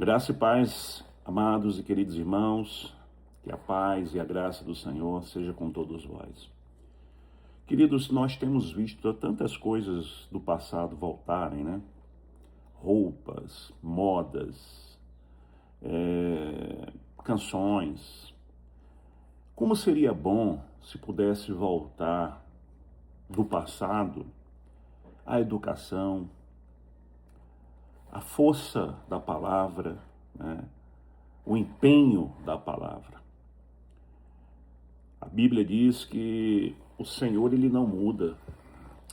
Graça e paz, amados e queridos irmãos, que a paz e a graça do Senhor seja com todos vós. Queridos, nós temos visto tantas coisas do passado voltarem, né? Roupas, modas, canções. Como seria bom se pudesse voltar do passado a educação, a força da palavra, né? O empenho da palavra. A Bíblia diz que o Senhor, ele não muda.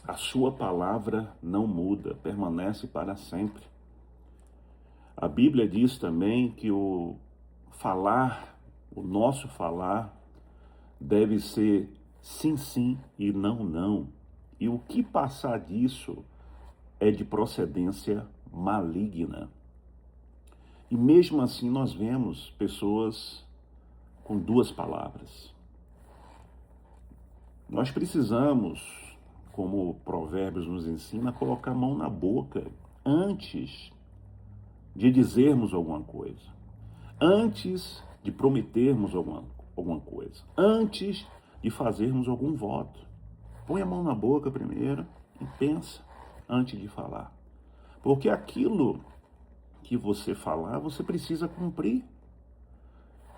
A sua palavra não muda, permanece para sempre. A Bíblia diz também que o nosso falar, deve ser sim, sim e não, não. E o que passar disso é de procedência maligna. E mesmo assim nós vemos pessoas com duas palavras. Nós precisamos, como Provérbios nos ensina, colocar a mão na boca antes de dizermos alguma coisa, antes de prometermos alguma coisa, antes de fazermos algum voto. Põe a mão na boca primeiro e pensa antes de falar. Porque aquilo que você falar, você precisa cumprir.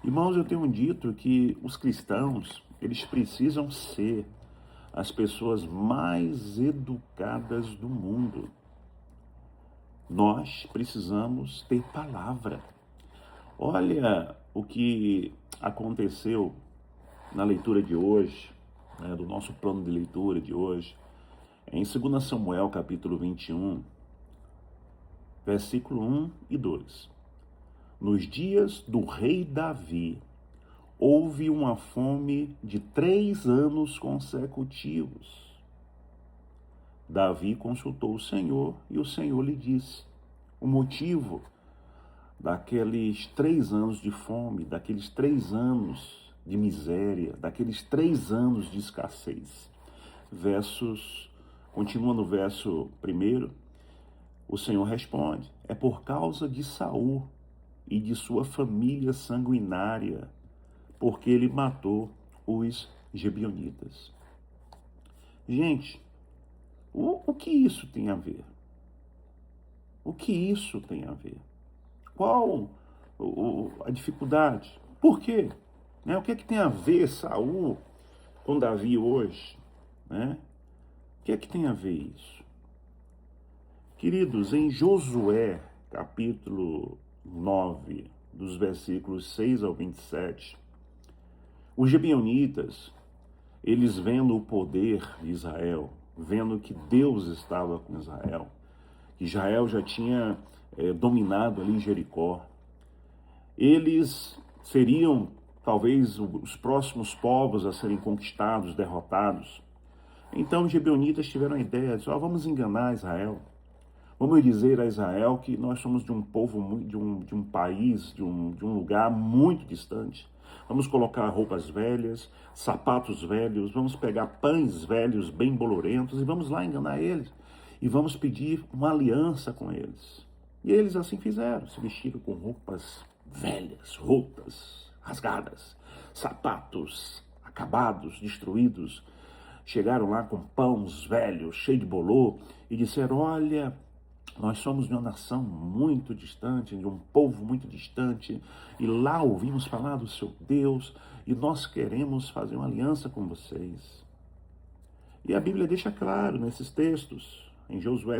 Irmãos, eu tenho dito que os cristãos, eles precisam ser as pessoas mais educadas do mundo. Nós precisamos ter palavra. Olha o que aconteceu na leitura de hoje, né, do nosso plano de leitura de hoje, em 2 Samuel, capítulo 21, versículo 1 e 2. Nos dias do rei Davi, houve uma fome de 3 anos consecutivos. Davi consultou o Senhor e o Senhor lhe disse o motivo daqueles 3 anos de fome, daqueles 3 anos de miséria, daqueles 3 anos de escassez. Continua no verso 1, o Senhor responde: é por causa de Saul e de sua família sanguinária, porque ele matou os Gebionitas. Gente, o que isso tem a ver? O que isso tem a ver? Qual a dificuldade? Por quê? Né? O que é que tem a ver Saul com Davi hoje? Né? O que é que tem a ver isso? Queridos, em Josué, capítulo 9, dos versículos 6 ao 27, os Gebionitas, eles vendo o poder de Israel, vendo que Deus estava com Israel, que Israel já tinha dominado ali Jericó, eles seriam talvez os próximos povos a serem conquistados, derrotados. Então os Gebionitas tiveram a ideia de, vamos enganar Israel. Vamos dizer a Israel que nós somos de um povo, de um país, de um lugar muito distante. Vamos colocar roupas velhas, sapatos velhos, vamos pegar pães velhos, bem bolorentos, e vamos lá enganar eles. E vamos pedir uma aliança com eles. E eles assim fizeram, se vestiram com roupas velhas, rotas, rasgadas, sapatos acabados, destruídos. Chegaram lá com pães velhos, cheios de bolor, e disseram: olha, nós somos de uma nação muito distante, de um povo muito distante, e lá ouvimos falar do seu Deus, e nós queremos fazer uma aliança com vocês. E a Bíblia deixa claro nesses textos, em Josué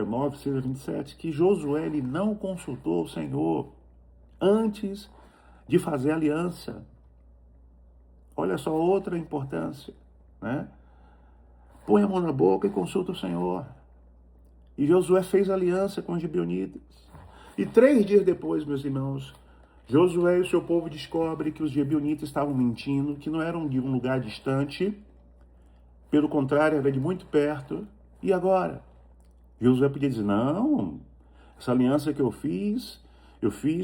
9, 6 a 27, que Josué ele não consultou o Senhor antes de fazer aliança. Olha só outra importância, né? Põe a mão na boca e consulta o Senhor. E Josué fez aliança com os Gebionitas. E 3 dias depois, meus irmãos, Josué e o seu povo descobrem que os Gebionitas estavam mentindo, que não eram de um lugar distante, pelo contrário, era de muito perto. E agora? Josué podia dizer: não, essa aliança que eu fiz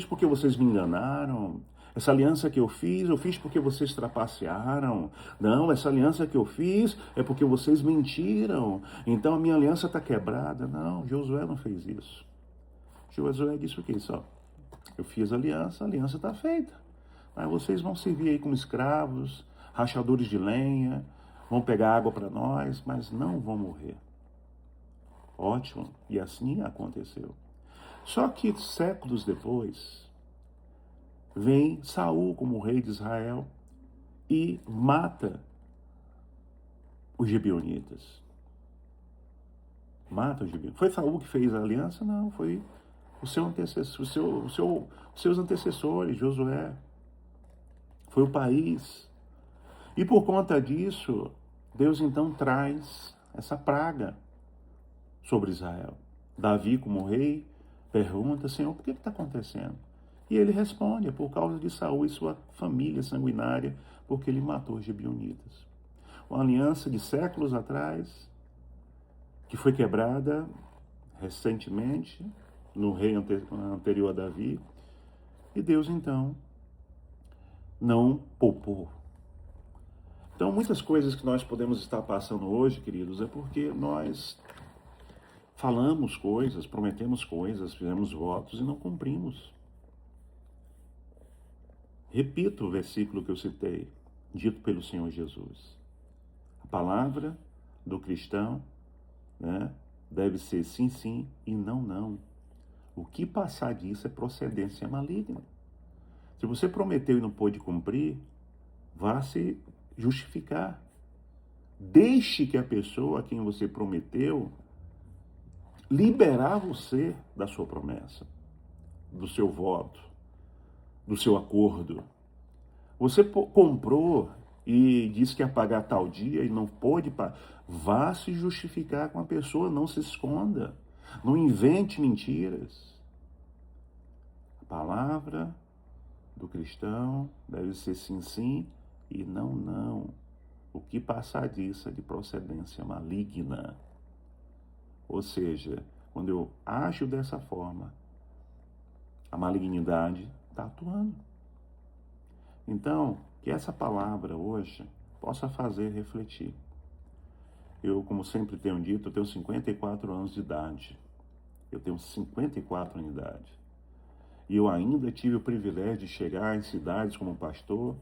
porque vocês me enganaram. Essa aliança que eu fiz porque vocês trapacearam. Não, essa aliança que eu fiz é porque vocês mentiram. Então a minha aliança está quebrada. Não, Josué não fez isso. Josué disse o quê? Só, eu fiz aliança, a aliança está feita. Mas vocês vão servir aí como escravos, rachadores de lenha, vão pegar água para nós, mas não vão morrer. Ótimo, e assim aconteceu. Só que séculos depois, vem Saul como rei de Israel e mata os gibeonitas. Mata os gibeonitas. Foi Saul que fez a aliança? Não, foi o seu antecessor, os seus antecessores, Josué. Foi o país. E por conta disso, Deus então traz essa praga sobre Israel. Davi, como rei, pergunta: Senhor, por que está acontecendo? E ele responde: é por causa de Saul e sua família sanguinária, porque ele matou os gibeonitas. Uma aliança de séculos atrás, que foi quebrada recentemente, no rei anterior a Davi, e Deus então não poupou. Então, muitas coisas que nós podemos estar passando hoje, queridos, é porque nós falamos coisas, prometemos coisas, fizemos votos e não cumprimos. Repito o versículo que eu citei, dito pelo Senhor Jesus. A palavra do cristão, né, deve ser sim, sim e não, não. O que passar disso é procedência maligna. Se você prometeu e não pôde cumprir, vá se justificar. Deixe que a pessoa a quem você prometeu liberar você da sua promessa, do seu voto, do seu acordo. Você comprou e disse que ia pagar tal dia e não pôde pagar. Vá se justificar com a pessoa, não se esconda. Não invente mentiras. A palavra do cristão deve ser sim, sim e não, não. O que passar disso é de procedência maligna. Ou seja, quando eu ajo dessa forma, a malignidade está atuando. Então, que essa palavra hoje possa fazer refletir. Eu, como sempre tenho dito, eu tenho 54 anos de idade. Eu tenho 54 anos de idade. E eu ainda tive o privilégio de chegar em cidades como pastor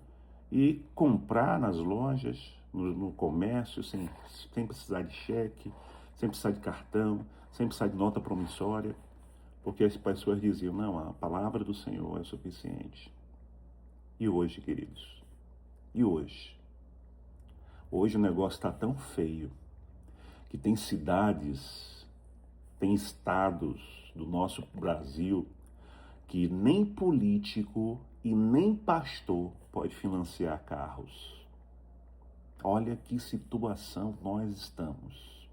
e comprar nas lojas, no comércio, sem precisar de cheque, sem precisar de cartão, sem precisar de nota promissória, porque as pessoas diziam: não, a palavra do Senhor é suficiente. E hoje, queridos? E hoje? Hoje o negócio está tão feio que tem cidades, tem estados do nosso Brasil que nem político e nem pastor pode financiar carros. Olha que situação nós estamos.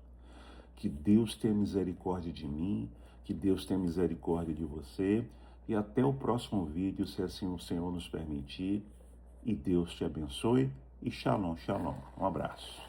Que Deus tenha misericórdia de mim, que Deus tenha misericórdia de você, e até o próximo vídeo, se assim o Senhor nos permitir, e Deus te abençoe, e shalom, shalom. Um abraço.